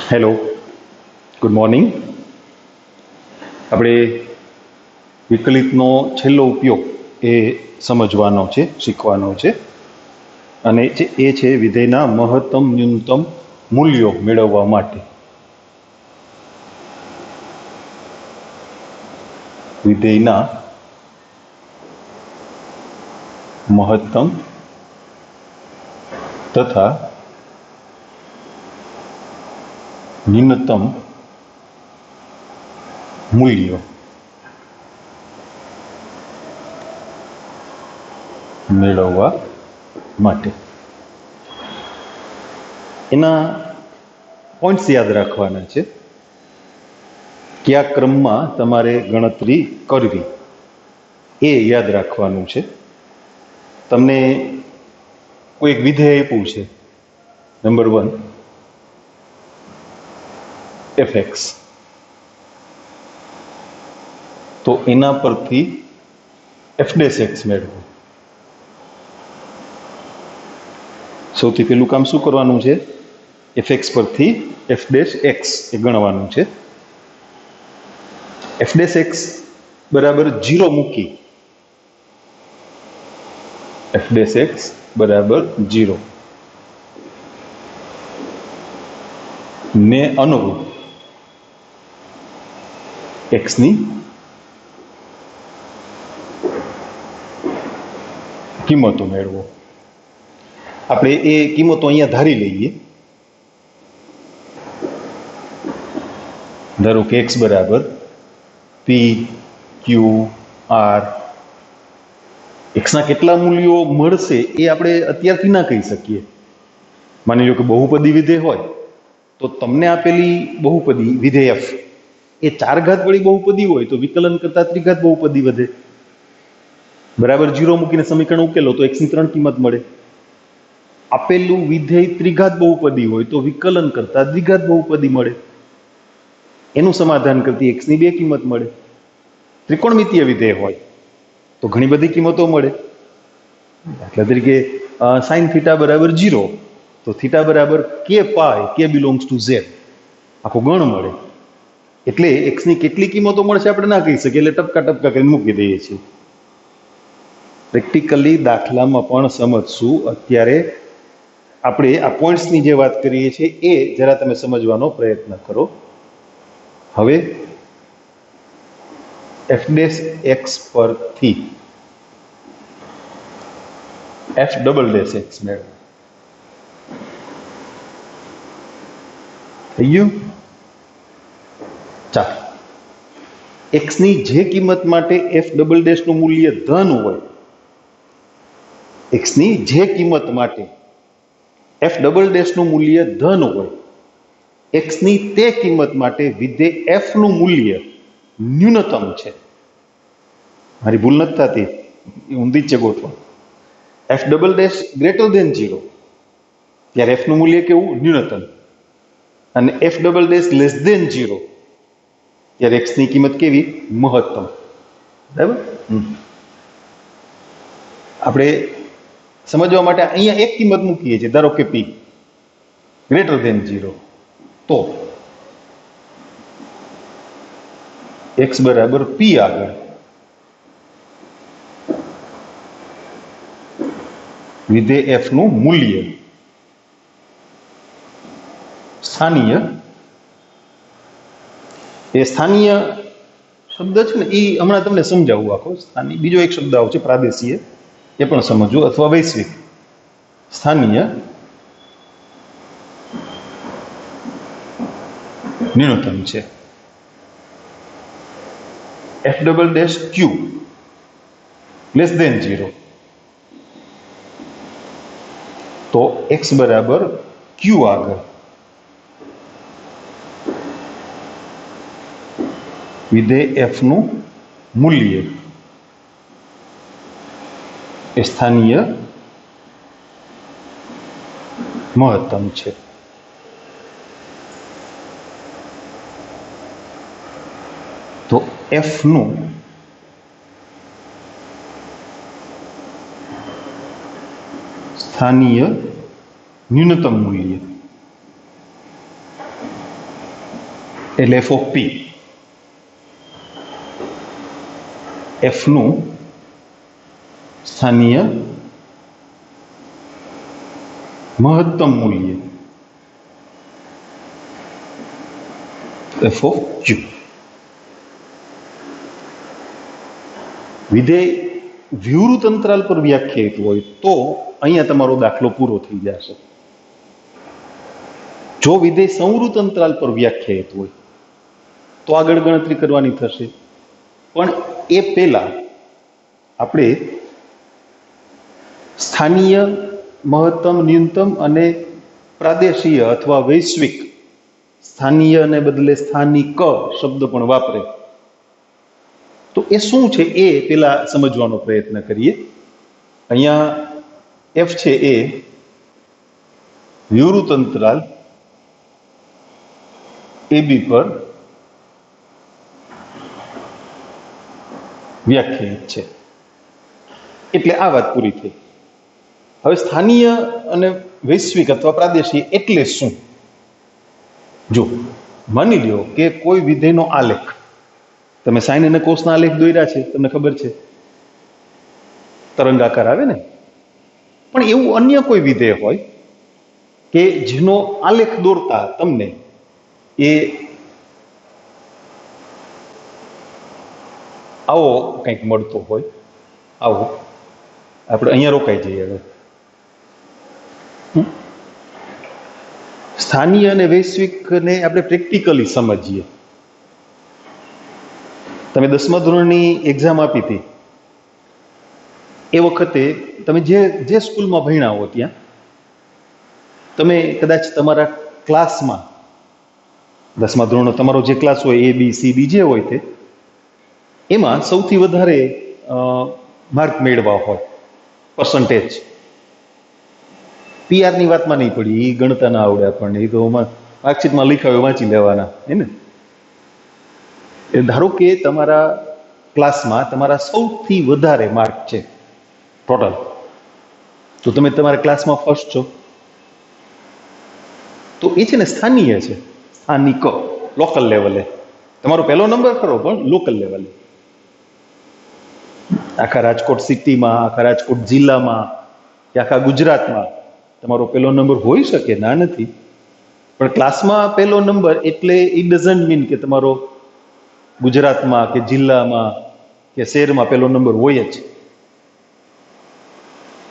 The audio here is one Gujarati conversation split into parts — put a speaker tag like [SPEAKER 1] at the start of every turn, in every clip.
[SPEAKER 1] Hello, good morning. આપણે વિકલિતનો છેલ્લો ઉપયોગ એ સમજવાનો છે, શીખવાનો છે. અને એ છે વિધેયના મહત્તમ ન્યૂનતમ મૂલ્યો મેળવવા માટે. વિધેયના મહત્તમ તથા ન્યૂનતમ મૂલ્યો મેળવવા માટે. એના પોઈન્ટ્સ યાદ રાખવાના છે. કયા ક્રમમાં તમારે ગણતરી કરવી એ યાદ રાખવાનું છે. તમને કોઈ એક વિધેય આપ્યું છે, નંબર 1 fx, તો એના પરથી f' મેળવો. સૌથી પહેલું કામ શું કરવાનું છે? fx પરથી f' એ ગણવાનું છે. f' બરાબર 0 મૂકી, f' બરાબર 0 ને અનુરૂપ x ની કિંમતો મેળવો. આપણે એ કિંમતો અહીંયા ધારી લઈએ. ધારો કે x બરાબર p q r. x ના કેટલા મૂલ્યો મળશે એ આપણે અત્યારથી ના કહી શકીએ. માની લો કે બહુપદી વિધેય હોય તો તમને આપેલી બહુપદી વિધેય f એ 4 ઘાત વાળી બહુપદી હોય તો વિકલન કરતા ત્રિઘાત બહુપદી વધે. બરાબર 0 મૂકીને સમીકરણ ઉકેલો તો x ની 3 કિંમત મળે. આપેલું વિધેય ત્રિઘાત બહુપદી હોય તો વિકલન કરતા દ્વિઘાત બહુપદી મળે. એનું સમાધાન કરતી x ની 2 કિંમત મળે. ત્રિકોણમિતીય વિધેય હોય તો ઘણી બધી કિંમતો મળે. દાખલા તરીકે sin θ બરાબર 0 તો θ બરાબર k pi, k belongs to z, આખો ગણ મળે. એટલે x ની કેટલી કિંમતો મળશે આપણે ના કહી શકીએ, એટલે ટપકા ટપકા કરીને મૂકી દઈએ છીએ. પ્રેક્ટિકલી દાખલામાં પણ સમજશું. અત્યારે આપણે આ પોઈન્ટ્સની જે વાત કરીએ છીએ એ જરા તમે સમજવાનો પ્રયત્ન કરો. હવે f' પરથી f" મેળવો. થઈ ગયું? ચાલો, x ની જે કિંમત માટે f" નું મૂલ્ય ધન હોય, x ની જે કિંમત માટે f" નું મૂલ્ય ધન હોય, x ની તે કિંમત માટે વિધેય f નું મૂલ્ય ન્યૂનતમ છે. મારી ભૂલ નથી થતી, ઊંધી છે ગોઠવણ. f" ગ્રેટર ધેન 0 ત્યારે f નું મૂલ્ય કેવું? ન્યૂનતમ. અને f" લેસ ધેન 0 ત્યારે x ની કિંમત કેવી? મહત્તમ. બરાબર? આપણે સમજવા માટે અહીંયા એક કિંમત મૂકીએ છીએ. ધારો કે p ગ્રેટર ધેન 0, તો x બરાબર p આગળ વિધેય f નું મૂલ્ય સ્થાનીય, એ સ્થાનીય શબ્દ છે ને એ હમણાં તમને સમજાવું. આખો સ્થાનીય બીજો એક શબ્દ આવશે પ્રાદેશીય, એ પણ સમજવું, અથવા વૈશ્વિક. સ્થાનીય ન્યૂનતમ છે. f" q લેસ ધેન 0 તો x બરાબર q આગળ વિધેય f નું મૂલ્ય એ સ્થાનીય મહત્તમ છે. તો f નું સ્થાનીય ન્યૂનતમ મૂલ્ય એટલે એફ ઓફ પી, એફનું સ્થાનીય મહત્તમ મૂલ્ય એફ ઓફ ક્યુ. વિધેય વિવૃત અંતરાલ પર વ્યાખ્યાયિત હોય તો અહીંયા તમારો દાખલો પૂરો થઈ જશે. જો વિધેય સંવૃત અંતરાલ પર વ્યાખ્યાયિત હોય તો આગળ ગણતરી કરવાની થશે. પણ એ પહેલા આપણે સ્થાનીય મહત્તમ, ન્યૂનતમ અને પ્રાદેશીય અથવા વૈશ્વિક, સ્થાનીય ને બદલે સ્થાનિક શબ્દ પણ વાપરે, તો એ શું છે એ પેલા સમજવાનો પ્રયત્ન કરીએ. અહીંયા એફ છે એ વિવૃત અંતરાલ AB પર વ્યાખ્યાયિત છે. એટલે આ વાત પૂરી થઈ. હવે સ્થાનીય અને વૈશ્વિક અથવા પ્રાદેશિક એટલે શું? જો માની લ્યો કે કોઈ વિધેયનો આલેખ, તમે સાઈન અને કોસના આલેખ દોર્યા છે, તમને ખબર છે તરંગાકાર આવે ને, પણ એવું અન્ય કોઈ વિધેય હોય કે જેનો આલેખ દોરતા તમને એ આવો કંઈક મળતો હોય, આવો, આપણે અહીંયા રોકાઈ જઈએ. હવે સ્થાનીય અને વૈશ્વિકને આપણે પ્રેક્ટિકલી સમજીએ. તમે 10મા ધોરણની એક્ઝામ આપી હતી એ વખતે તમે જે સ્કૂલમાં ભણ્યા હો ત્યાં તમે કદાચ તમારા ક્લાસમાં 10મા ધોરણનો તમારો જે ક્લાસ હોય ABCD જે હોય તે એમાં સૌથી વધારે માર્ક મેળવા હોય, પર્સન્ટેજ, PR ની વાતમાં નહીં પડી, એ ગણતા ના આવડે આપણને, એ તો માર્કશીટમાં લખાવે વાંચી લેવાના હે ને. એ ધારો કે તમારા ક્લાસમાં તમારા સૌથી વધારે માર્ક છે ટોટલ, તો તમે તમારા ક્લાસમાં ફર્સ્ટ છો, તો એ છે ને સ્થાનીય છે, સ્થાનિક, લોકલ લેવલે. તમારો પહેલો નંબર ખરો પણ લોકલ લેવલે, આખા રાજકોટ સિટીમાં, આખા રાજકોટ જિલ્લામાં કે આખા ગુજરાતમાં તમારો પહેલો નંબર હોઈ શકે, ના નથી, પણ ક્લાસમાં પહેલો નંબર એટલે ઇટ ડઝન્ટ મીન કે તમારો ગુજરાતમાં કે જિલ્લામાં કે શહેરમાં પહેલો નંબર હોય જ.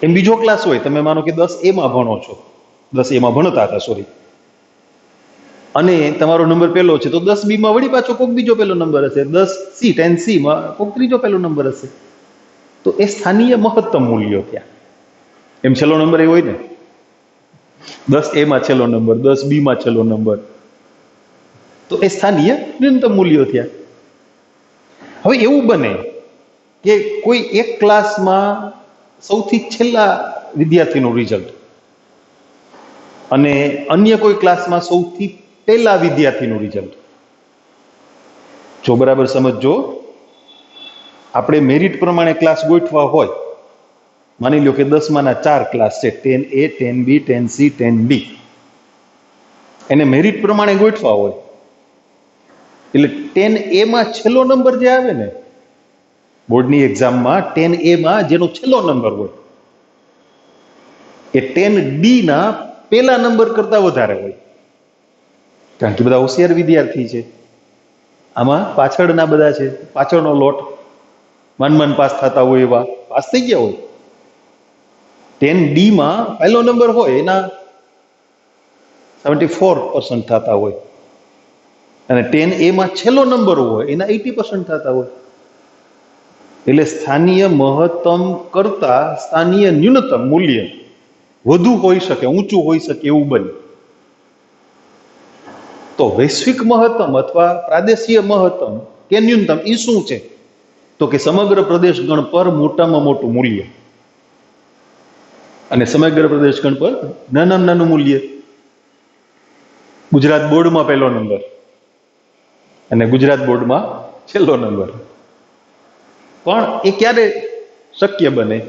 [SPEAKER 1] એમ બીજો ક્લાસ હોય, તમે માનો કે 10A માં ભણો છો, 10A માં ભણતા હતા સોરી, અને તમારો નંબર પહેલો છે, તો 10B માં વળી પાછો કોઈક બીજો પહેલો નંબર હશે, 10C 10C માં કોઈક ત્રીજો પહેલો નંબર હશે. તો એ સ્થાનીય મહત્તમ મૂલ્યો ત્યાં. એમ છેલ્લો નંબર એ હોય ને, 10A માં છેલ્લો નંબર, 10B માં છેલ્લો નંબર, તો એ સ્થાનીય ન્યૂનતમ મૂલ્યો થયા. હવે એવું બને કે કોઈ એક ક્લાસમાં સૌથી છેલ્લા વિદ્યાર્થીનું રિઝલ્ટ અને અન્ય કોઈ ક્લાસમાં સૌથી પહેલા વિદ્યાર્થીનું રિઝલ્ટ. જો બરાબર સમજો, આપણે મેરિટ પ્રમાણે ક્લાસ ગોઠવા હોય, માની લો કે 10માના 4 ક્લાસ છે, 10A, 10B, 10C, 10D, એને મેરિટ પ્રમાણે ગોઠવા હોય, એટલે 10A માં છેલ્લો નંબર જે આવે ને બોર્ડની એક્ઝામમાં, 10A માં જેનો છેલ્લો નંબર હોય એ 10D ના પહેલા નંબર કરતા વધારે હોય, કારણ કે બધા હોશિયાર વિદ્યાર્થી છે. આમાં પાછળના બધા છે, પાછળનો લોટ માન પાસ થતા હોય એવા પાસ થઈ ગયા હોય. 10D માં પહેલો નંબર હોય એના 74% થતા હોય, અને 10A માં છેલ્લો નંબર હોય એના 80% થતા હોય. એટલે સ્થાનીય મહત્તમ કરતા સ્થાનીય ન્યૂનતમ મૂલ્ય વધુ હોઈ શકે, ઊંચું હોઈ શકે એવું બને. તો વૈશ્વિક મહત્તમ અથવા પ્રાદેશીય મહત્તમ કે ન્યૂનતમ એ શું છે? તો કે સમગ્ર પ્રદેશ ગણ પર મોટામાં મોટું મૂલ્ય, અને સમગ્ર પ્રદેશ ગણ પર નાનામાં નાનું મૂલ્ય. ગુજરાત બોર્ડમાં પહેલો નંબર અને ગુજરાત બોર્ડમાં છેલ્લો નંબર. પણ એ ક્યારે શક્ય બને?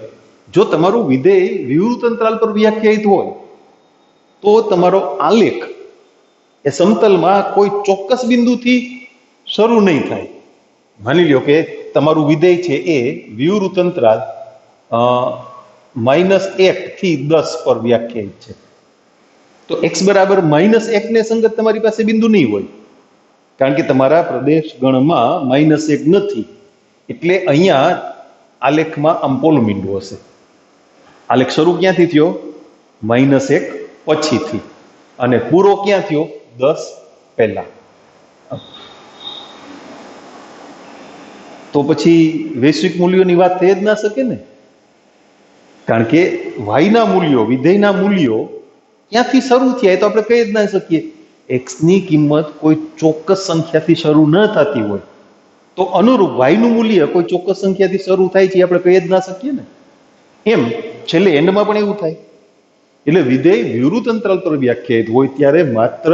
[SPEAKER 1] જો તમારું વિધેય વિવૃત અંતરાલ પર વ્યાખ્યાયિત હોય તો તમારો આલેખ એ સમતલમાં કોઈ ચોક્કસ બિંદુથી શરૂ નહીં થાય. માની લ્યો કે તમારું વિધેય છે એ વિવૃત અંતરાલ -1 થી 10 પર વ્યાખ્યાયિત છે. તો x બરાબર -1 ને સંગત તમારી પાસે બિંદુ નહીં હોય, કારણ કે તમારા પ્રદેશ ગણમાં -1 નથી. એટલે અહીંયા આલેખમાં આમ પોલું મીંડું હશે. આલેખ શરૂ ક્યાંથી થયો? -1 પછીથી, અને પૂરો ક્યાં થયો? 10 પહેલા. તો પછી વૈશ્વિક મૂલ્યોની વાત થઈ જ ના શકે ને, કારણ કે વાયના મૂલ્યો, વિધેયના મૂલ્યો ક્યાંથી શરૂ થયા એ તો આપણે કહી જ ના શકીએ. x ની કિંમત કોઈ ચોક્કસ સંખ્યાથી શરૂ ન થતી હોય તો અનુરૂપ વાયનું મૂલ્ય કોઈ ચોક્કસ સંખ્યાથી શરૂ થાય છે, આપણે કહી જ ના શકીએ ને. એમ છેલ્લે એન્ડમાં પણ એવું થાય. એટલે વિધેય વિવૃત અંતરાલ પર વ્યાખ્યાયિત હોય ત્યારે માત્ર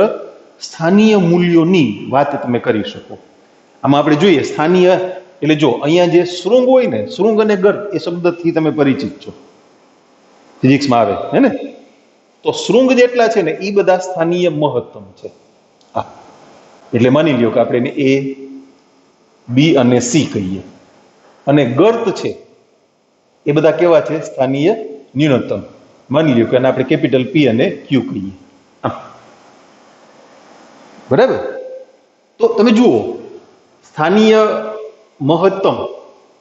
[SPEAKER 1] સ્થાનીય મૂલ્યોની વાત તમે કરી શકો. આમાં આપણે જોઈએ સ્થાનીય એટલે જો અહીંયા જે શૃંગ હોય ને, શૃંગ અને ગર્ત એ શબ્દથી તમે પરિચિત છો, ફિઝિક્સમાં આવે હે ને. તો શૃંગ જેટલા છે ને એ બધા સ્થાનીય મહત્તમ છે. હા, એટલે માની લ્યો કે આપણે એને A, B અને C કહીએ, અને ગર્ત છે એ બધા કેવા છે? સ્થાનીય ન્યૂનતમ. માની લ્યો કે આપણે કેપિટલ P અને Q કહીએ. બરાબર? તો તમે જુઓ સ્થાનીય મહત્તમ,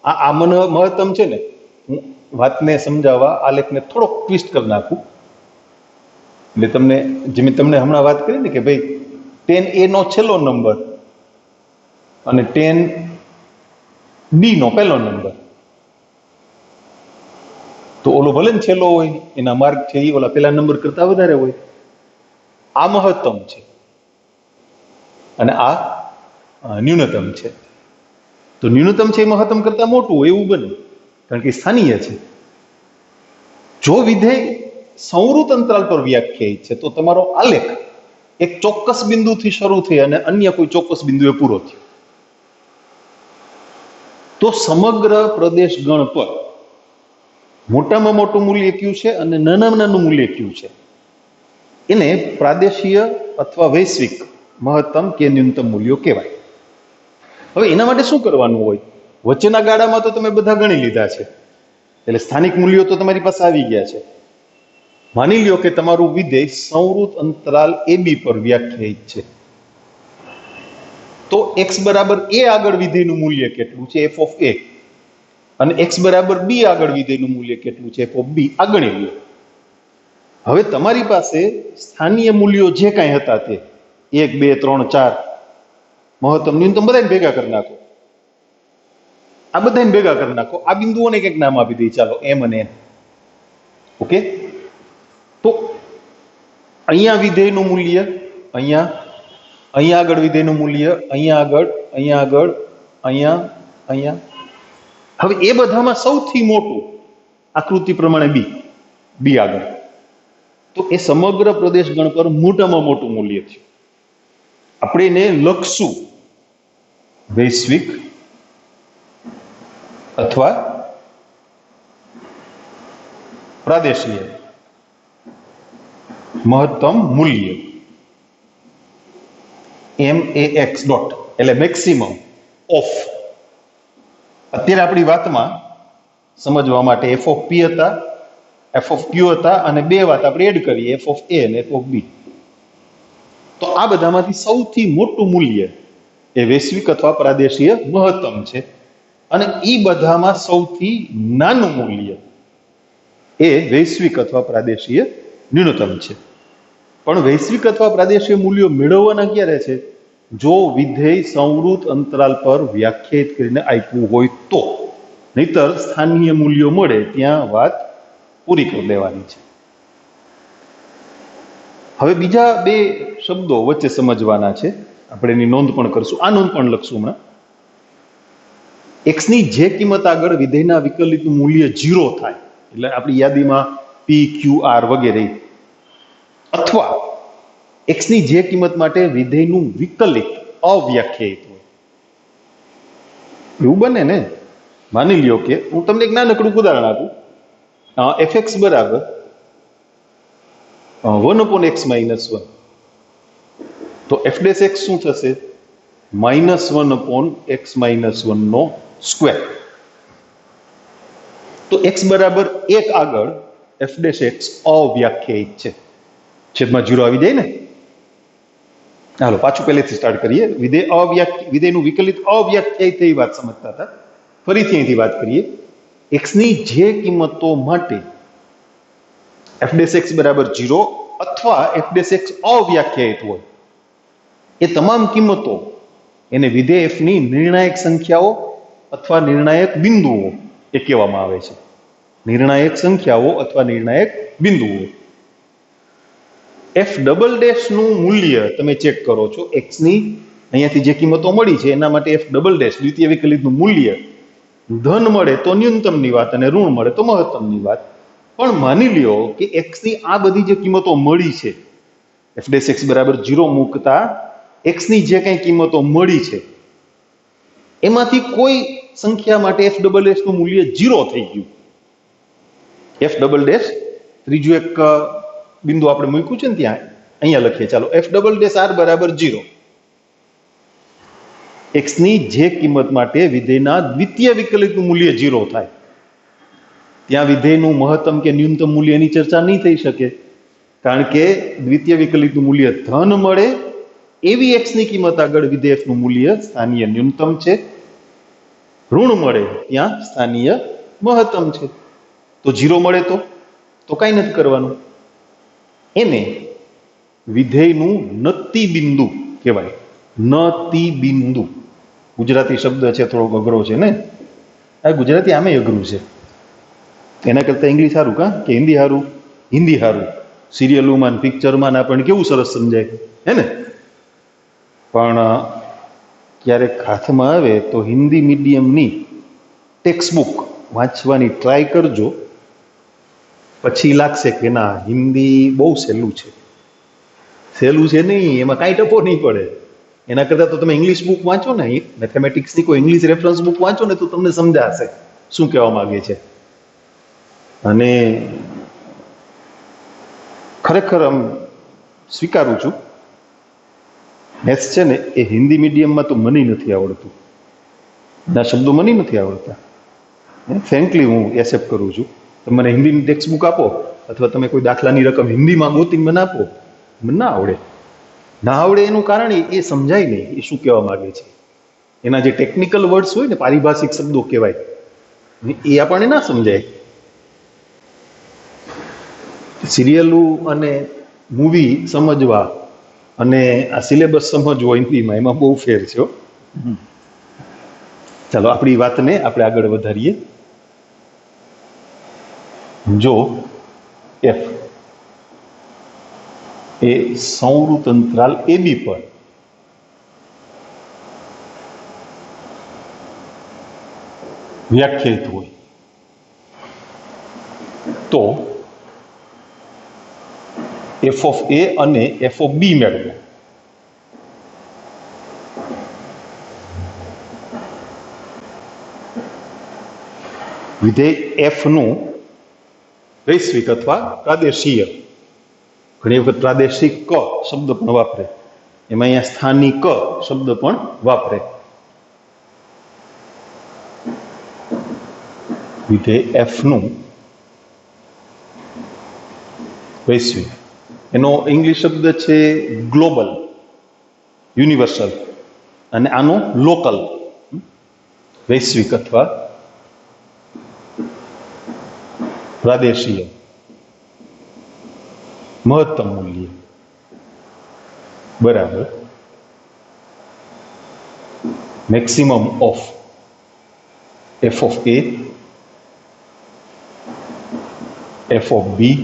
[SPEAKER 1] આ મહત્તમ છે ને, હું વાતને સમજાવવા આલેખને થોડોક ટ્વિસ્ટ કરી નાખું. એટલે તમને જે મેં તમને હમણાં વાત કરી ને કે ભાઈ 10A નો છેલ્લો નંબર અને 10B નો પહેલો નંબર, તો ઓલો ભલે ને છેલ્લો હોય, એના માર્ક છે એ ઓલા પહેલા નંબર કરતા વધારે હોય. આ મહત્તમ છે અને આ ન્યૂનતમ છે. તો ન્યૂનતમ છે એ મહત્તમ કરતા મોટું હોય એવું બને, કારણ કે સ્થાનીય છે. જો વિધેય સંવૃત અંતરાલ પર વ્યાખ્યાયિત છે તો તમારો આલેખ એક ચોક્કસ બિંદુથી શરૂ થઈ અને અન્ય કોઈ ચોક્કસ બિંદુએ પૂરો થયો. તો સમગ્ર પ્રદેશ ગણ પર મોટામાં મોટું મૂલ્ય કયું છે અને નાનામાં નાનું મૂલ્ય કયું છે એને પ્રાદેશીય અથવા વૈશ્વિક મહત્તમ કે ન્યૂનતમ મૂલ્યો કહેવાય. હવે એના માટે શું કરવાનું હોય? વચ્ચેના ગાળામાં તો તમે બધા ગણી લીધા છે, એટલે સ્થાનિક મૂલ્યો તો તમારી પાસે આવી ગયા છે. માની લ્યો કે તમારું વિધેય સંવૃત અંતરાલ AB પર વ્યાખ્યાયિત છે, તો x બરાબર a આગળ વિધેયનું મૂલ્ય કેટલું છે? f of a. અને x બરાબર b આગળ વિધેયનું મૂલ્ય કેટલું છે? f of b. આ ગણી લ્યો. હવે તમારી પાસે સ્થાનીય મૂલ્યો જે કાંઈ હતા તે 1, 2, 3, 4 મહત્તમ ન્યૂનતમ બધાને ભેગા કરી નાખો. આ બધાને ભેગા કરી નાખો. આ બિંદુઓને કંઈક નામ આપી દઈએ, ચાલો m અને n. ઓકે, તો અહીંયા વિધેયનું મૂલ્ય, અહીંયા આગળ વિધેયનું મૂલ્ય, અહીંયા આગળ, અહીંયા આગળ, અહીંયા. હવે એ બધામાં સૌથી મોટું આકૃતિ પ્રમાણે b આગળ, તો એ સમગ્ર પ્રદેશ ગણ પર મોટામાં મોટું મૂલ્ય થયું. આપણે એને લખશું વૈશ્વિક અથવા પ્રાદેશીય મહત્તમ મૂલ્ય, MAX ડોટ, એટલે મેક્સિમમ ઓફ. અત્યારે આપણી વાતમાં સમજવા માટે f of p હતા, f of q હતા, અને બે વાત આપણે એડ કરીએ, f of a અને f of b. તો આ બધામાંથી સૌથી મોટું મૂલ્ય એ વૈશ્વિક અથવા પ્રાદેશીય મહત્તમ છે, અને એ બધામાં સૌથી નાનું મૂલ્ય એ વૈશ્વિક અથવા પ્રાદેશીય ન્યૂનતમ છે. પણ વૈશ્વિક અથવા પ્રાદેશીય મૂલ્યો મેળવવાના ક્યારે છે? જો વિધેય સંવૃત અંતરાલ પર વ્યાખ્યાયિત કરીને આપ્યું હોય તો. નહીતર સ્થાનીય મૂલ્યો મળે ત્યાં વાત પૂરી કરી દેવાની છે. હવે બીજા બે શબ્દો વચ્ચે સમજવાના છે, આપણે એની નોંધ પણ કરશું. આ નોંધ પણ લખશું હમણાં. x ની જે કિંમત આગળ વિધેયના વિકલિતનું મૂલ્ય 0 થાય, એટલે આપણી યાદીમાં p, q, r વગેરે, અથવા x ની જે કિંમત માટે વિધેયનું વિકલિત અવ્યાખ્યાયિત હોય, એવું બને ને. માની લ્યો કે હું તમને એક નાનકડું ઉદાહરણ આપું. fx બરાબર 1/x - 1, તો એફ ડેશ એક્સ શું થશે? -1/x-1 નો સ્ક્વેર. તો x બરાબર 1 આગળ એફ ડેશ એક્સ અવ્યાખ્યાયિત છે. છેદમાં 0 આવી જાય ને. હાલો પાછું પહેલેથી સ્ટાર્ટ કરીએ. વિધેયનું વિકલિત અવ્યાખ્યાયિત થઈ વાત સમજતા હતા. ફરીથી અહીંથી વાત કરીએ. x ની જે કિંમતો માટે એફ ડેશ એક્સ બરાબર 0 અથવા એફ ડેશ એક્સ અવ્યાખ્યાયિત હોય એ તમામ કિંમતો એને વિધેય f ની નિર્ણાયક સંખ્યાઓ અથવા નિર્ણાયક બિંદુઓ એ કહેવામાં આવે છે. નિર્ણાયક સંખ્યાઓ અથવા નિર્ણાયક બિંદુઓ. એફ ડબલ ડેશ નું મૂલ્ય તમે ચેક કરો છો. x ની અહીંયાથી જે કિંમતો મળી છે એના માટે એફ ડબલ ડેશ દ્વિતીય વિકલિતનું મૂલ્ય ધન મળે તો ન્યૂનતમની વાત અને ઋણ મળે તો મહત્તમની વાત. પણ માની લ્યો કે x ની આ બધી જે કિંમતો મળી છે એફ ડેશ એક્સ બરાબર 0 મૂકતા x ની જે કંઈ કિંમતો મળી છે એમાંથી કોઈ સંખ્યા માટે એફ ડબલ ડેશ નું મૂલ્ય 0 થઈ ગયું. એફ ડબલ ડેશ ત્રીજું એક બિંદુ આપણે મૂક્યું છે ને ત્યાં અહીંયા લખીએ. ચાલો એફ ડબલ ડેશ આર બરાબર 0. x ની જે કિંમત માટે વિધેયના દ્વિતીય વિકલિતનું મૂલ્ય 0 થાય ત્યાં વિધેયનું મહત્તમ કે ન્યૂનતમ મૂલ્યની ચર્ચા નહીં થઈ શકે, કારણ કે દ્વિતીય વિકલિતનું મૂલ્ય ધન મળે એવી x ની કિંમત આગળ વિધેય f નું મૂલ્ય સ્થાનીય ન્યૂનતમ છે, ઋણ મળે ત્યાં સ્થાનીય મહત્તમ છે. તો 0 મળે તો કાંઈ નથી કરવાનું. એને વિધેયનું નતિ બિંદુ કહેવાય. નતિ બિંદુ ગુજરાતી શબ્દ છે, થોડોક અઘરો છે ને. આ ગુજરાતી આમે અઘરું છે. એના કરતા ઇંગ્લિશ સારું કે હિન્દી સારું? હિન્દી સારું. સિરિયલોમાં પિક્ચરમાં આપણને કેવું સરસ સમજાય હે ને. પણ ક્યારેક હાથમાં આવે તો હિન્દી મીડિયમની ટેક્સ્ટ બુક વાંચવાની ટ્રાય કરજો. પછી લાગશે કે ના હિન્દી બહુ સહેલું છે. સહેલું છે નહીં, એમાં કાંઈ ટપો નહીં પડે. એના કરતાં તો તમે ઇંગ્લિશ બુક વાંચો ને, મેથેમેટિક્સની કોઈ ઇંગ્લિશ રેફરન્સ બુક વાંચો ને તો તમને સમજાશે શું કહેવા માંગે છે. અને ખરેખર આમ સ્વીકારું છું, મેથ્સ છે ને એ હિન્દી મીડિયમમાં તો મને નથી આવડતું. ના શબ્દો મને નથી આવડતા. ફ્રેન્કલી હું એક્સેપ્ટ કરું છું. તમે મને હિન્દીની ટેક્સ્ટ બુક આપો અથવા તમે કોઈ દાખલાની રકમ હિન્દીમાં ગોતીને મને આપો, મને ના આવડે. ના આવડે એનું કારણ એ સમજાય નહીં એ શું કહેવા માંગે છે. એના જે ટેકનિકલ વર્ડ્સ હોય ને, પારિભાષિક શબ્દો કહેવાય, એ આપણને ના સમજાય. સિરિયલું અને મૂવી સમજવા અને આ સિલેબસ સમજવો હિન્દીમાં એમાં બહુ ફેર છે. ચાલો આપણી વાતને આપણે આગળ વધારીએ. જો એફ એ સંવૃત અંતરાલ AB પર વ્યાખ્યાયિત હોય તો એફ ઓફ એ અને એફ ઓફ બી મેળવો. વિધેય એફ નું વૈશ્વિક અથવા પ્રાદેશીય, ઘણી વખત પ્રાદેશિક ક શબ્દ પણ વાપરે, એમાં અહીંયા સ્થાનિક શબ્દ પણ વાપરે. વિધેય એફ નું વૈશ્વિક, એનો ઇંગ્લિશ શબ્દ છે ગ્લોબલ, યુનિવર્સલ, અને આનો લોકલ, વૈશ્વિક અથવા પ્રાદેશીય. મહત્તમ મૂલ્ય બરાબર maximum of F of A, F of B,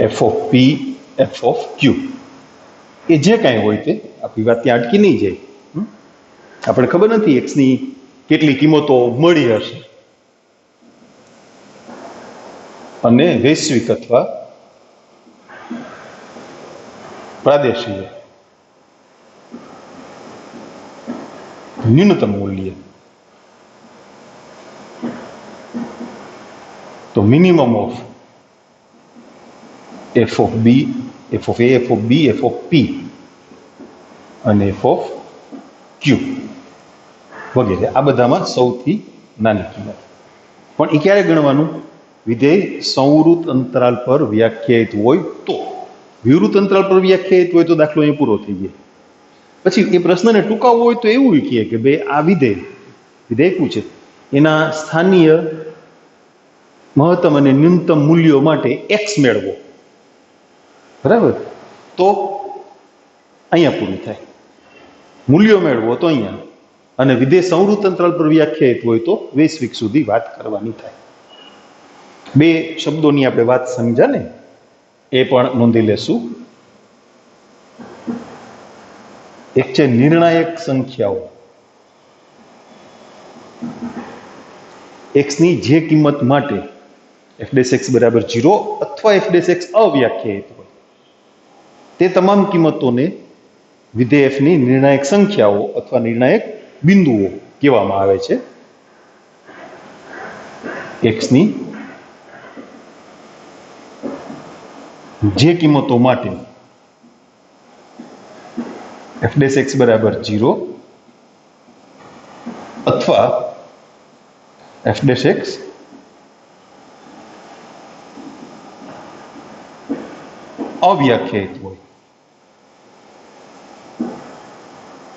[SPEAKER 1] F of p, f of q. એ જે કાંઈ હોય તે આપણી વાત ત્યાં અટકી નહીં જાય. આપણે ખબર નથી એક્સની કેટલી કિંમતો મળી હશે. અને વૈશ્વિક અથવા પ્રાદેશીય ન્યૂનતમ મૂલ્ય તો minimum of F of B F of A, F of B, F of P અને એફ ઓફ ક્યુ વગેરે. આ બધામાં સૌથી નાની કિંમત. પણ એ ક્યારે ગણવાનું? વિધેય સંવૃત અંતરાલ પર વ્યાખ્યાયિત હોય તો. વિવૃત અંતરાલ પર વ્યાખ્યાયિત હોય તો દાખલો અહીં પૂરો થઈ જાય. પછી એ પ્રશ્નને ટૂંકાવવો હોય તો એવું કહે કે ભાઈ આ વિધેય પૂછે એના સ્થાનીય મહત્તમ અને ન્યૂનતમ મૂલ્યો માટે એક્સ મેળવો. બરાબર? તો અહીંયા પૂરું થાય. મૂલ્યો મેળવો તો અહીંયા, અને વિધેય સંવૃત અંતરાલ પર વ્યાખ્યાયિત હોય તો વૈશ્વિક સુધી વાત કરવાની થાય. બે શબ્દોની આપણે વાત સમજ્યા ને, એ પણ નોંધી લેશું. એક છે નિર્ણાયક સંખ્યાઓ. એક્સની જે કિંમત માટે એફ ડેશ એક્સ બરાબર 0 અથવા એફ ડેશ એક્સ અવ્યાખ્યાયિત હોય તે તમામ કિંમતોને વિધેય એફની નિર્ણાયક સંખ્યાઓ અથવા નિર્ણાયક બિંદુઓ કહેવામાં આવે છે. એક્સની જે કિંમતો માટે એફ ડેશ એક્સ બરાબર 0 અથવા એફ ડેશ એક્સ અવ્યાખ્યાયિત હોય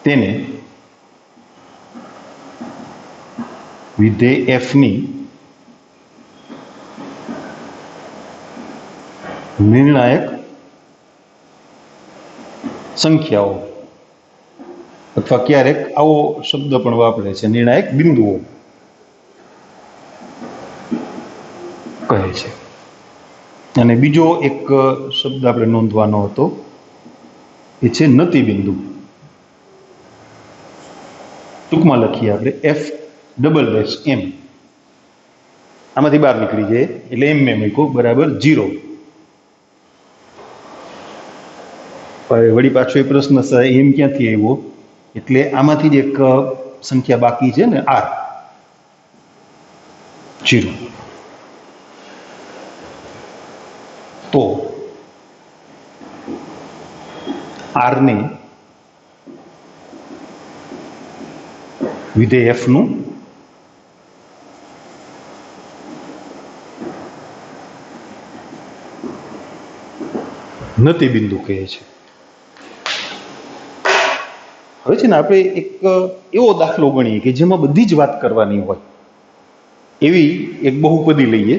[SPEAKER 1] તેને વિધેય એફની નિર્ણાયક સંખ્યાઓ અથવા ક્યારેક આવો શબ્દ પણ વાપરે છે, નિર્ણાયક બિંદુઓ કહે છે. અને બીજો એક શબ્દ આપણે નોંધવાનો હતો, એ છે નતિ બિંદુ. ટૂંકમાં લખીએ આપણે એફ ડબલ ડેશ એમ. આમાંથી બહાર નીકળી જાય એટલે એમ મેં મૂક્યું બરાબર 0. વળી પાછો એ પ્રશ્ન એમ ક્યાંથી આવ્યો? એટલે આમાંથી જ એક સંખ્યા બાકી છે ને, આર 0. તો આર ને વિધેય એફ નું નતિ બિંદુ કહે છે. હવે છે ને આપણે એક એવો દાખલો ગણીએ કે જેમાં બધી જ વાત કરવાની હોય એવી એક બહુપદી લઈએ,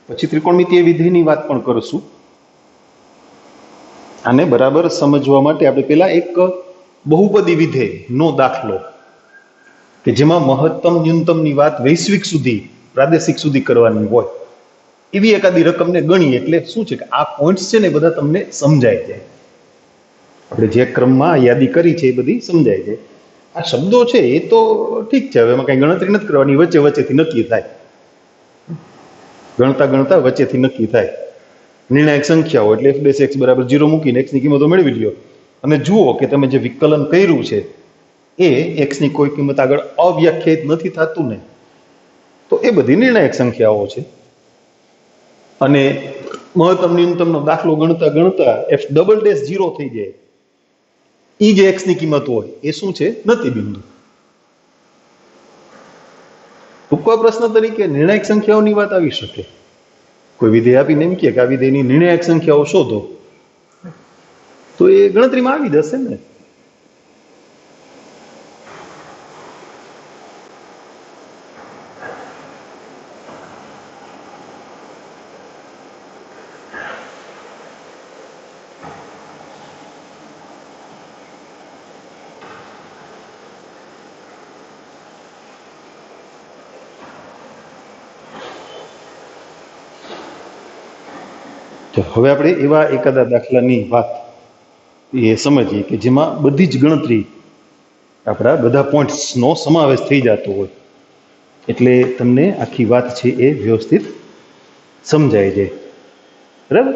[SPEAKER 1] પછી ત્રિકોણમિતીય વિધેયની વાત પણ કરશું. આને બરાબર સમજવા માટે આપણે પહેલા એક બહુપદી વિધેય નો દાખલો કે જેમાં મહત્તમ ન્યૂનતમની વાત વૈશ્વિક સુધી, પ્રાદેશિક સુધી કરવાની હોય એવી એકાદી રકમને ગણીએ એટલે શું છે કે આ પોઈન્ટ્સ છે ને બધા તમને સમજાય જાય. આપણે જે ક્રમમાં યાદી કરી છે એ બધી સમજાય જાય. આ શબ્દો છે એ તો ઠીક છે, હવે એમાં કઈ ગણતરી નથી કરવાની, વચ્ચે વચ્ચેથી નક્કી થાય, ગણતા ગણતા વચ્ચેથી નક્કી થાય. નિર્ણાયક સંખ્યાઓ એટલે એફ ડેશ એક્સ બરાબર 0 મૂકીને એક્સની કિંમતો મેળવી લ્યો અને જુઓ કે તમે જે વિકલન કર્યું છે એ એક્સની કોઈ કિંમત આગળ અવ્યાખ્યાયિત નથી થતું ને, તો એ બધી નિર્ણાયક સંખ્યાઓ છે. અને મહત્તમ ન્યૂનતમનો દાખલો ગણતા ગણતા એફ ડબલ ડેશ 0 થઈ જાય, એ જે એક્સની કિંમત હોય એ શું છે? નતિ બિંદુ. ટૂંકા પ્રશ્ન તરીકે નિર્ણાયક સંખ્યાઓની વાત આવી શકે. કોઈ વિધેય આપીને એમ કે આ વિધેયની નિર્ણાયક સંખ્યાઓ શોધો, તો એ ગણતરીમાં આવી જશે ને. તો હવે આપણે એવા એકાદા દાખલાની વાત એ સમજીએ કે જેમાં બધી જ ગણતરી આપણા બધા પોઈન્ટ્સનો સમાવેશ થઈ જતો હોય, એટલે તમને આખી વાત છે એ વ્યવસ્થિત સમજાય જાય. બરાબર?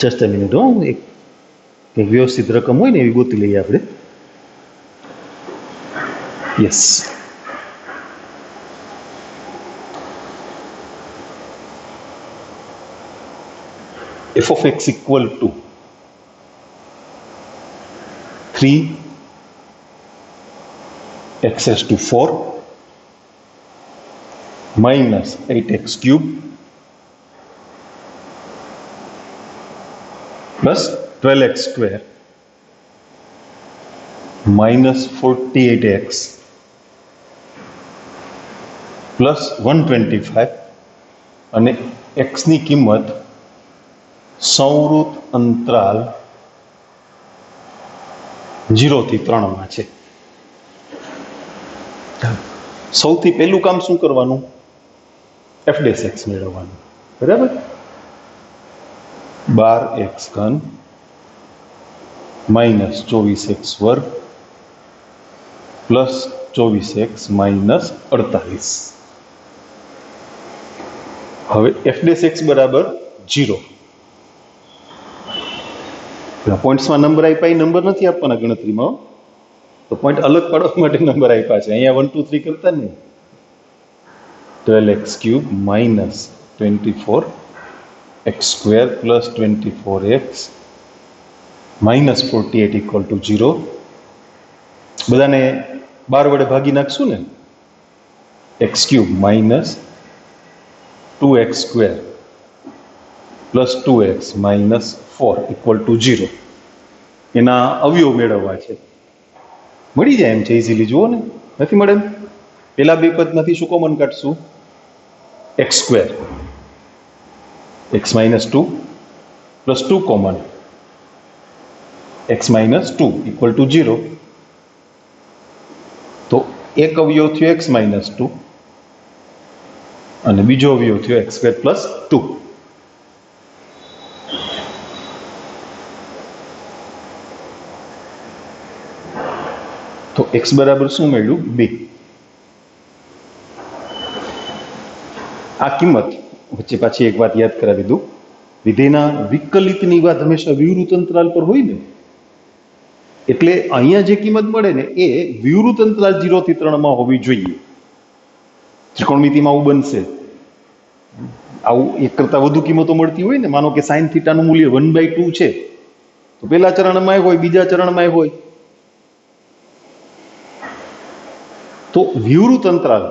[SPEAKER 1] જસ્ટ અ મિનિટ, એક વ્યવસ્થિત રકમ હોય ને એવી ગોતી લઈએ આપણે. Yes. f of x equal to 3 x raised to 4 minus 8x cube plus 12x square minus 48x plus 125 અને x ની કિંમત સંવૃત અંતરાલ 0 થી 3 માં છે. સૌથી પહેલું કામ શું કરવાનું? f dash x મેળવવાનું. બરાબર? 12x ઘન માઇનસ 24x વર્ગ પ્લસ 24x માઇનસ 48. હવે f dash x બરાબર 0. પોઈન્ટ્સમાં નંબર આપ્યા, નંબર નથી આપવાના ગણતરીમાં, તો પોઈન્ટ અલગ પાડવા માટે નંબર આપ્યા છે. અહીંયા 1 2 3 કરતા નહીં. 12x cube minus 24x square plus 24x minus 48 equal to 0. બધાને 12 વડે ભાગી નાખશું ને. x cube minus 2x square plus 2x minus 4 equal to 0. એના અવયવ મેળવવા છે. મળી જાય એમ છે ઇઝીલી. જુઓ ને, નથી મળે એમ? પેલા બે પદમાંથી શું કોમન કાઢશું? x square, x minus 2 plus 2 common, x minus 2 equal to 0. તો એક અવયવ થયો x માઇનસ 2 અને બીજો અવયવ થયો x સ્ક્વેર પ્લસ 2. તો x બરાબર શું મળ્યું? 2. આ કિંમત વચ્ચે પાછી એક વાત યાદ કરાવી દઉં. વિધેયના વિકલિતની વાત હંમેશા વિવૃત અંતરાલ પર હોય ને, એટલે અહીંયા જે કિંમત મળે ને એ વિવૃત અંતરાલ 0 થી 3 માં હોવી જોઈએ. ત્રિકોણમિતિમાં આવું બનશે. આવું એક કરતા વધુ કિંમતો મળતી હોય ને, માનો કે sin થીટાનું મૂલ્ય 1/2 છે, તો પહેલા ચરણમાં હોય, બીજા ચરણમાં હોય, તો વિવૃત અંતરાલ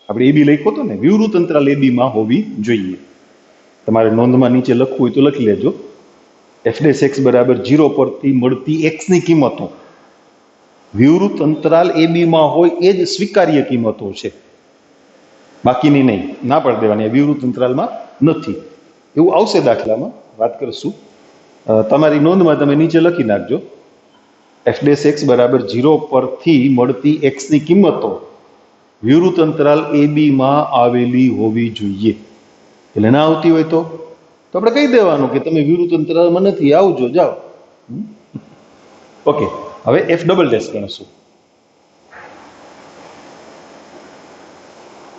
[SPEAKER 1] આપણે AB લખ્યો હતો ને, વિવૃત અંતરાલ AB માં હોવી જોઈએ. તમારે નોંધમાં નીચે લખવું હોય તો લખી લેજો. f dash x બરાબર 0 પરથી મળતી x ની કિંમતો વિવૃત અંતરાલ AB માં હોય એ જ સ્વીકાર્ય કિંમતો છે, બાકીની નહીં. ના પાડી દેવાની, વિવૃત અંતરાલમાં નથી. એવું આવશે દાખલામાં, વાત કરશું. તમારી નોંધમાં તમે નીચે લખી નાખજો. f dash x બરાબર 0 પરથી મળતી x ની કિંમતો વિવૃત અંતરાલ AB માં આવેલી હોવી જોઈએ. એટલે ના આવતી હોય તો આપણે કહી દેવાનું કે તમે વિવૃત અંતરાલમાં નથી, આવજો, જાઓ. ઓકે, હવે f ડબલ ડેશ ગણશું.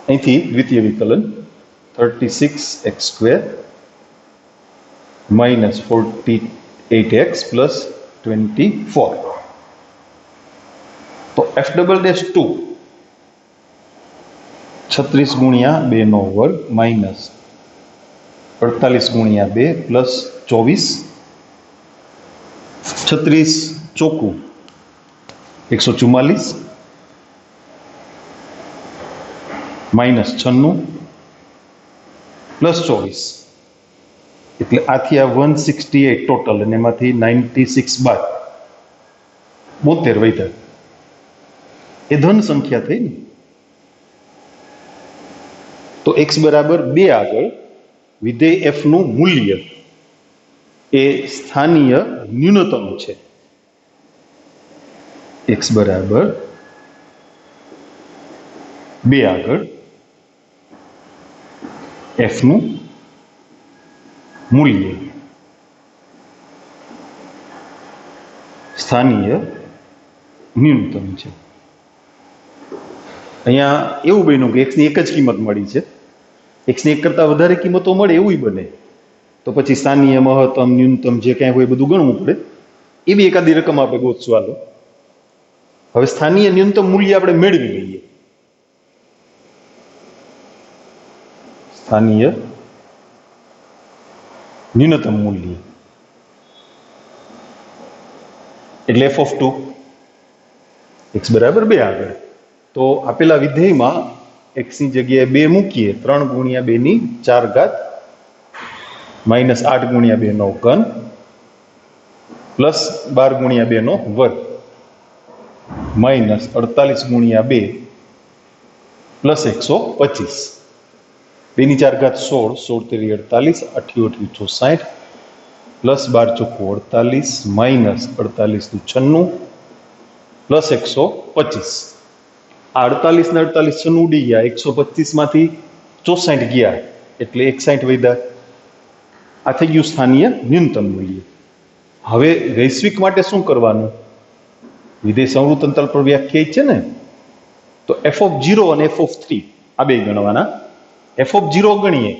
[SPEAKER 1] અહીંથી દ્વિતીય વિકલન 36x square minus 48x plus 24. તો f ડબલ ડેશ 2 36 ગુણ્યા 2 નો વર્ગ માઇનસ 48 ગુણ્યા 2 પ્લસ 24. 36 ચોખ્ખું 144 માઇનસ 96 પ્લસ 24, એટલે આથી આ 168 ટોટલ, અને એમાંથી 96 બાદ 72 વધ્યા. એ ધન સંખ્યા થઈ ને. તો x બરાબર 2 આગળ વિધેય f નું મૂલ્ય એ સ્થાનીય ન્યૂનતમ છે. x બરાબર 2 આગળ f નું મૂલ્ય સ્થાનીય ન્યૂનતમ છે. અહીંયા એવું બન્યું કે x ની એક જ કિંમત મળી છે. x ની એક કરતા વધારે કિંમતો મળે એવું બને તો પછી સ્થાનીય, મહત્તમ, ન્યૂનતમ જે કાંઈ હોય બધું ગણવું પડે. એવી એકાદી રકમ આપણે ગોતશું. હાલો, હવે સ્થાનીય ન્યૂનતમ મૂલ્ય આપણે મેળવી લઈએ. સ્થાનીય ન્યૂનતમ મૂલ્ય એટલે f(2) x બરાબર 2 આગળ. તો આપેલા વિધેયમાં x ની જગ્યાએ 2 મૂકીએ, 3 ગુણ્યા 2 ની 4 ઘાત માઇનસ 8 ગુણ્યા 2 નો ઘન પ્લસ 12 ગુણ્યા 2 નો વર્ગ માઇનસ 48 ગુણ્યા 2 પ્લસ 125. 2 ની 4 ઘાત 16, 16 તેરી 48, 8 8 60 પ્લસ 12 ચોખ્ખું 48 માઇનસ 48 દુ 96 પ્લસ 125. આ 48 ને 48 96 ઉડી ગયા, 125 માંથી 64 ગયા એટલે 61 વધ્યા. આ થઈ ગયું સ્થાનીય ન્યૂનતમ મૂલ્ય. હવે વૈશ્વિક માટે શું કરવાનું? વિધેય સંવૃત અંતરાલ પર વ્યાખ્યાયિત છે ને, તો f(0) અને f(3) આ બે ગણવાના. f(0) ગણીએ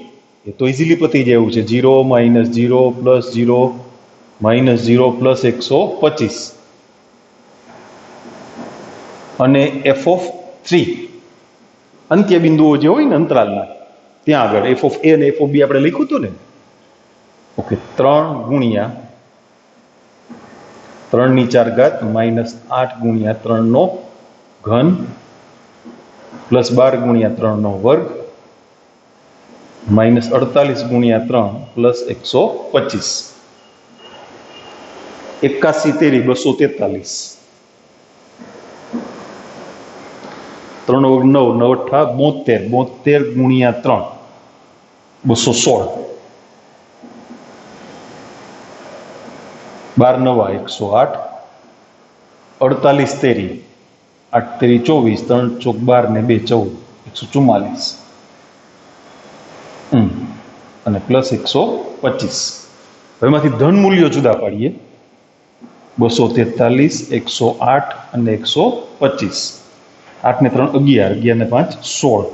[SPEAKER 1] એ તો ઇઝીલી પતી જાય એવું છે. 0 માઇનસ 0 પ્લસ 0 માઇનસ 0 પ્લસ 125. અને f(3) અંત્ય બિંદુઓ જે હોય ને અંતરાલના, ત્યાં આગળ f(a) અને f(b) આપણે લખ્યું હતું ને. ઓકે, 3 ગુણ્યા 3 ની 4 ઘાત માઇનસ 8 ગુણ્યા 3 નો ઘન પ્લસ 12 ગુણ્યા 3 નો વર્ગ માઇનસ 48 ગુણ્યા 3 પ્લસ 125. 81 તેરી 243. 3 9 9 72, 72 ગુણ્યા 3 216. 12 9 108. 48 તેરી 8 તેરી 24, 3 ચોક 12 ને 2 14, 144 અને પ્લસ 125. હવે એમાંથી ધન મૂલ્યો જુદા પાડીએ. 243, 108 અને 125. 8 ને 3 11, 11 ને 5 16,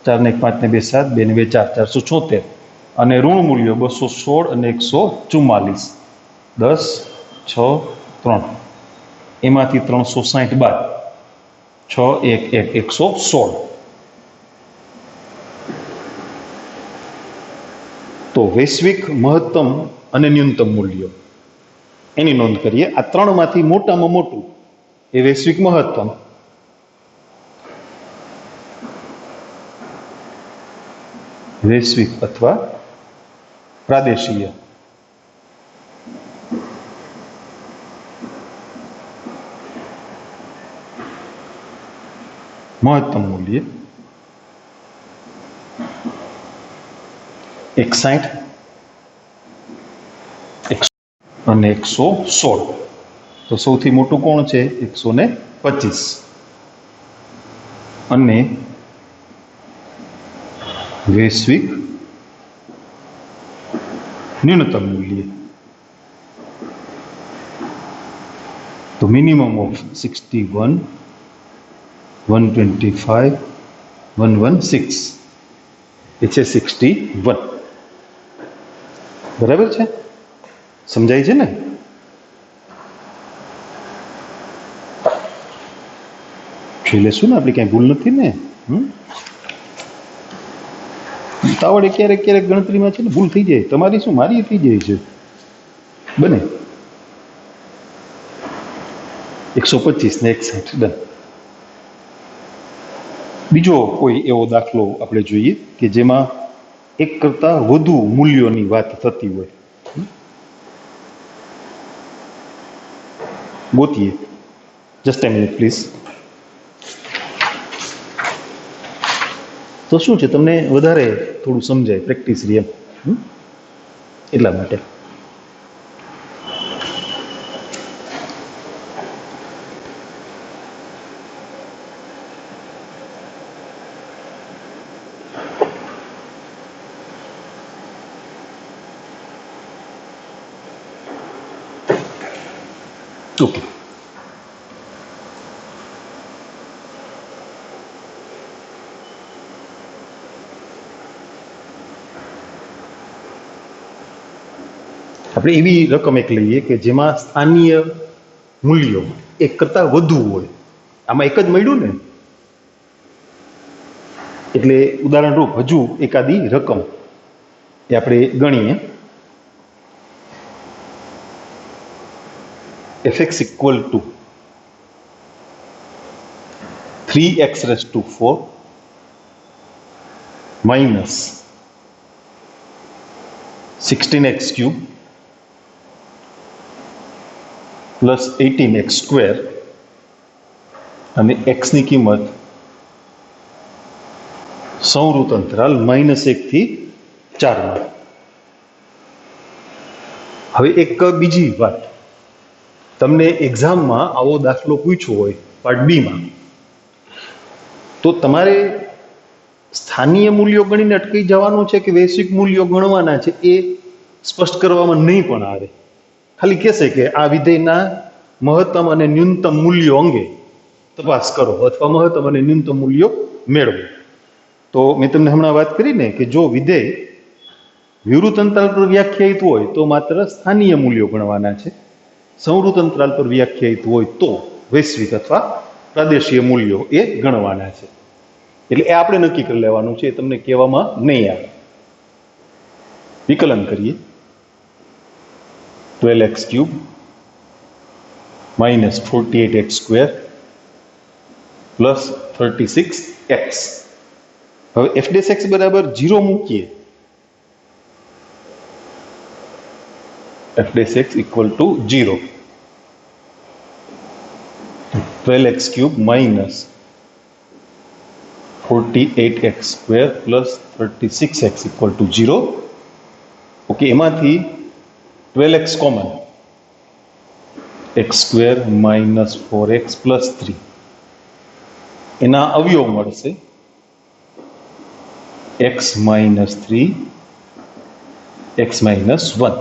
[SPEAKER 1] 4 ને 1 5 ને 2 7, 2 ને 2 4, 476. અને ઋણ મૂલ્યો 216 અને 144. 10 6 3 એમાંથી 360 બાદ 6 1 1 116. તો વૈશ્વિક મહત્તમ અને ન્યૂનતમ મૂલ્યો એની નોંધ કરીએ. આ ત્રણમાંથી મોટામાં મોટું એ વૈશ્વિક મહત્તમ, વૈશ્વિક અથવા પ્રાદેશીય મહત્તમ મૂલ્ય 61 અને 116. તો સૌથી મોટું કોણ છે? 125. અને વૈશ્વિક ન્યૂનતમ મૂલ્ય તો મિનિમમ ઓફ 61, 125, 116 એ છે 61. બરાબર છે? સમજાય છે ને? જોઈ લેશું ને, આપણી કઈ ભૂલ નથી ને? તાવડે ક્યારેક ક્યારેક ગણતરીમાં છે ને ભૂલ થઈ જાય. તમારી શું, મારી થઈ જાય છે. બને 125 ને 61 ડન. બીજો કોઈ એવો દાખલો આપણે જોઈએ કે જેમાં એક કરતા વધુ મૂલ્યોની વાત થતી હોય. ગોતીએ. Just a minute please. તો શું છે, તમને વધારે થોડું સમજાય, પ્રેક્ટિસ રહે એટલા માટે. ઓકે, આપણે એવી રકમ એક લઈએ કે જેમાં સ્થાનીય મૂલ્યો એક કરતા વધુ હોય. આમાં એક જ મળ્યું ને, એટલે ઉદાહરણ રૂપ હજુ એકાદી રકમ એ આપણે ગણીએ. fx equal to 3x raised to 4 minus 16x cube plus 18x square અને x ની કિંમત સંવૃત અંતરાલ -1 થી 4 માં. હવે એક બીજી વાત, તમને એક્ઝામમાં આવો દાખલો પૂછ્યો હોય પાર્ટ બી માં, તો તમારે સ્થાનીય મૂલ્યો ગણીને અટકી જવાનું છે કે વૈશ્વિક મૂલ્યો ગણવાના છે એ સ્પષ્ટ કરવામાં નહીં પણ આવે. ખાલી કહેશે કે આ વિધેયના મહત્તમ અને ન્યૂનતમ મૂલ્યો અંગે તપાસ કરો અથવા મહત્તમ અને ન્યૂનતમ મૂલ્યો મેળવો. તો મેં તમને હમણાં વાત કરી ને કે જો વિધેય વિવૃત અંતરાલ પર વ્યાખ્યાયિત હોય તો માત્ર સ્થાનીય મૂલ્યો ગણવાના છે, સંવૃત અંતરાલ પર વ્યાખ્યાયિત હોય તો વૈશ્વિક અથવા પ્રાદેશીય મૂલ્યો એ ગણવાના છે. એટલે એ આપણે નક્કી કરી લેવાનું છે, એ તમને કહેવામાં નહીં આવે. વિકલન કરીએ. 12x cube minus 48x square plus 36x. હવે f dash x બરાબર 0 મૂકીએ. f dash x equal to 0. 12x cube minus 48x square plus 36x equal to 0. Okay, એમાંથી 12x common, x square minus 4x plus 3 એના અવયવ મળશે x minus 3 x minus 1.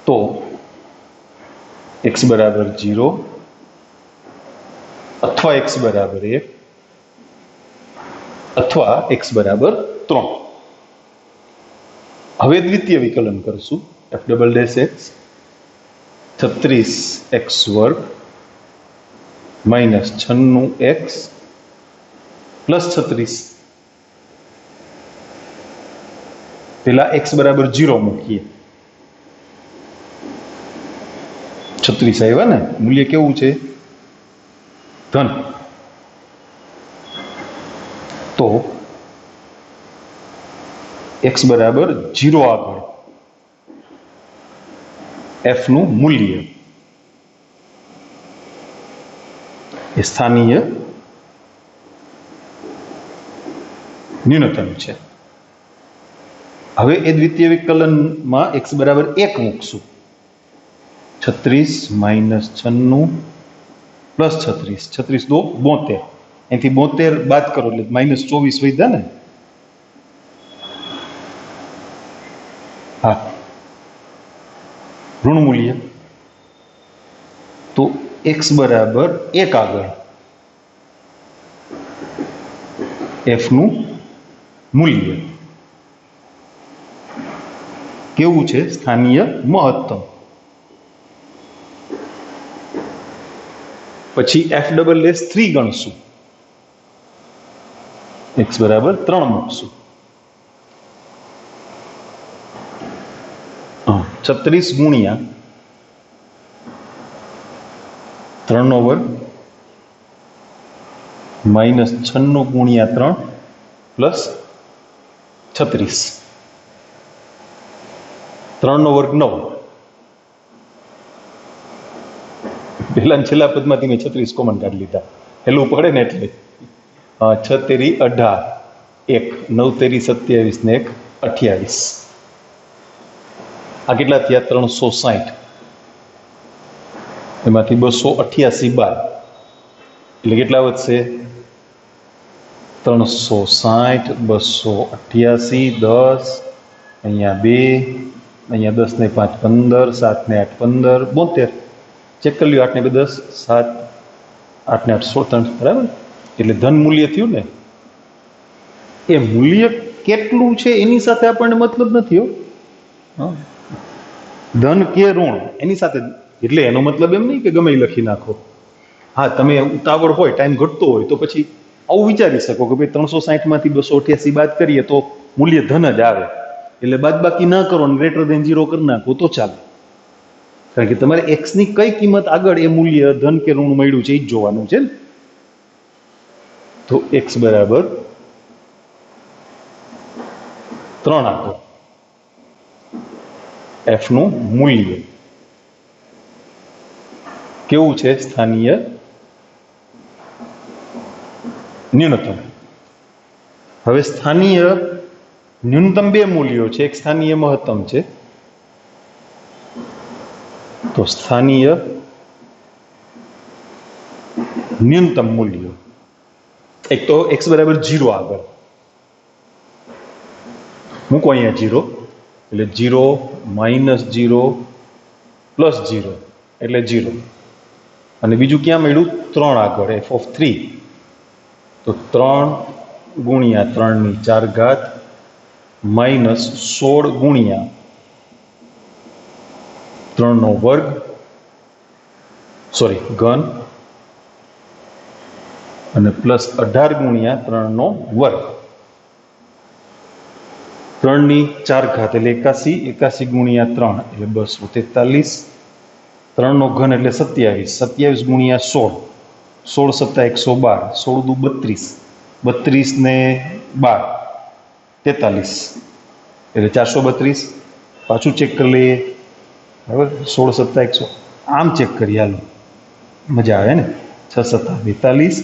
[SPEAKER 1] તો x બરાબર 0 અથવા x બરાબર 1 અથવા x બરાબર 3. હવે દ્વિતીય વિકલન કરશું. f double dash x 36x વર્ગ માઇનસ 96x પ્લસ 36. પેલા x બરાબર 0 મૂકીએ. 36 આવ્યા ને, મૂલ્ય કેવું છે? ધન. તો x બરાબર 0 આગળ f નું મૂલ્ય એ સ્થાનીય ન્યૂનતમ છે. હવે એ દ્વિતીય વિકલનમાં x બરાબર 1 મૂકશું. 36 માઇનસ 96 પ્લસ 36, 36 દો 72, એથી 72 બાદ કરો એટલે -24 વધ્યા ને. હા, ઋણ મૂલ્ય. તો x બરાબર 1 આગળ f નું મૂલ્ય કેવું છે? સ્થાનીય મહત્તમ. પછી f ડબલ ડેશ 3 ગણશું. x બરાબર 3 મૂકશું. 36 ગુણ્યા 3 નો વર્ગ માઇનસ 96 ગુણ્યા 3 પ્લસ 36. 3 નો વર્ગ 9. પહેલા છેલ્લા પદમાંથી મેં 36 કોમન કાઢી લીધા, હેલું પડે ને એટલે. 6 તેરી 18, 1 9 તેરી 27 ને 1 28. આ કેટલા થયા? 360. એમાંથી 288 બાદ એટલે કેટલા વધશે? 360, 288, 10, અહીંયા 2, અહીંયા 10 ને 5 15, 7 ને 8 15, 72. ચેક કરી લ્યો. 8 ને 2 10, 7, 8 ને 8 16, બરાબર. એટલે ધન મૂલ્ય થયું ને. એ મૂલ્ય કેટલું છે એની સાથે આપણને મતલબ નથી હો. ધન કે ઋણ એની સાથે, એટલે એનો મતલબ એમ નહીં કે ગમે લખી નાખો. હા, તમે ઉતાવળ હોય, ટાઈમ ઘટતો હોય તો પછી આવું વિચારી શકો કે ભાઈ 360 માંથી 288 બાદ કરીએ તો મૂલ્ય ધન જ આવે, એટલે બાદબાકી ન કરો અને ગ્રેટર ધેન 0 કરી નાખો તો ચાલે. કારણ કે તમારે એક્સ ની કઈ કિંમત આગળ એ મૂલ્ય ધન કે ઋણ મળ્યું છે એ જ જોવાનું છે ને. તો એક્સ બરાબર 3 આપો એફ નું મૂલ્ય કેવું છે? સ્થાનીય ન્યૂનતમ. હવે સ્થાનીય ન્યૂનતમ બે મૂલ્યો છે, એક સ્થાનીય મહત્તમ છે. તો સ્થાનીય ન્યૂનતમ મૂલ્યો, એક તો x બરાબર 0 આગળ મૂકો, અહીંયા 0 એટલે 0 -0 +0 એટલે 0. અને બીજું ક્યાં મળ્યું? 3 આગળ f(3). તો 3 ગુણ્યા 3 ની 4 ઘાત -16 ગુણ્યા 3 નો વર્ગ, સોરી ઘન, અને +18 ગુણ્યા 3 નો વર્ગ. 3 ની 4 ઘાત એટલે 81, 81 ગુણ્યા 3 એટલે 243, 3 નો ઘન એટલે 27, 27 ગુણ્યા 16, 16 + 7 112, 16 દુ 32, 32 ને 12 43 એટલે 432. પાછું ચેક કરી લઈએ, બરાબર? 16 + 7 100, આમ ચેક કરી, હાલો મજા આવે ને. 6 × 7 42,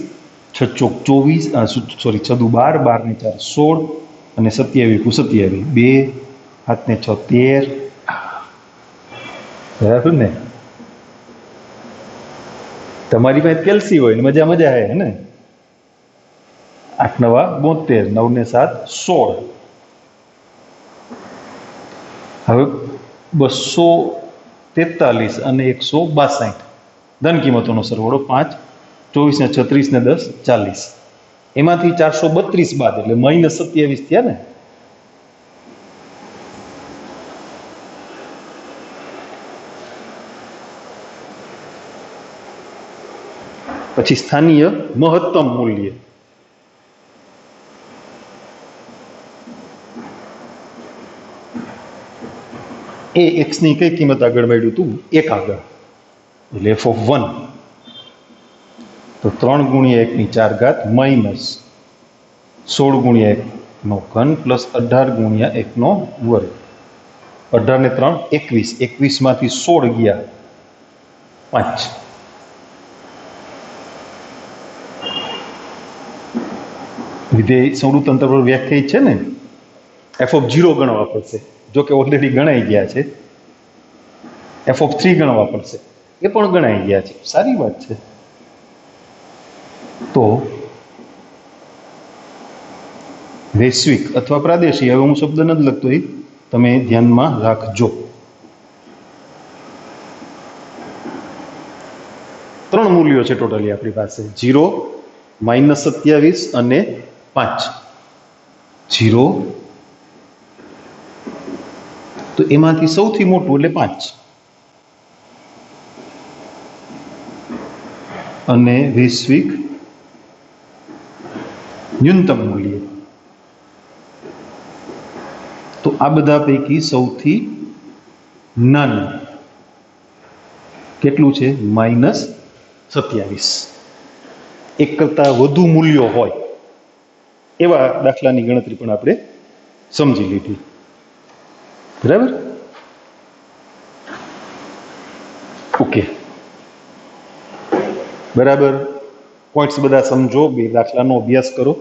[SPEAKER 1] 6 × 24, સોરી 6 દુ 12, 12 ને 4 16, અને 27 × 27 2, 7 ને 6 13, બરાબર ને? તમારી પાસે કેલ્સી હોય ને મજા મજા હે ને. 8 × 9 = 72, 9 ને 7 16. હવે 243 અને 162 ધન કિંમતોનો સરવાળો 5, 24 ને 36 ને 10 40. એમાંથી 432 બાદ એટલે -27 થયા ને. પછી સ્થાનીય મહત્તમ મૂલ્ય, એ એક્સ ની કઈ કિંમત આગળ મળ્યું હતું? 1 આગળ, એટલે f(1). તો 3 ગુણ્યા 1 ની 4 ઘાત -16 ગુણ્યા 1 નો ઘન +18 ગુણ્યા 1 નો વર્ગ. 18 ને 3 21, 21 માંથી 16 ગયા 5. વિધેય સમરૂપતંત્ર પર વ્યાખ્યાયિત છે ને, f(0) ગણવા પડશે, જો કે ઓલરેડી ગણાઈ ગયા છે. f(3) ગણવા પડશે, એ પણ ગણાઈ ગયા છે. સારી વાત છે. તો વૈશ્વિક અથવા પ્રાદેશિક, હવે હું શબ્દ નથી લખતો, એ તમે ધ્યાનમાં રાખજો. 3 મૂલ્યો છે ટોટલી આપણી પાસે, 0, -27 અને 5. 0 તો એમાંથી સૌથી મોટું એટલે 5, અને વૈશ્વિક ન્યૂનતમ મૂલ્ય તો આ બધા પૈકી સૌથી નાનું કેટલું છે? -27. એક કરતાં વધુ મૂલ્યો હોય એવા દાખલાની ગણતરી પણ આપણે સમજી લીધી, બરાબર? ઓકે, બરાબર. પોઈન્ટ્સ બધા સમજો, 2 દાખલાનો અભ્યાસ કરો,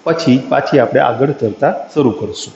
[SPEAKER 1] પછી પાછી આપણે આગળ ચર્ચા શરૂ કરીશું.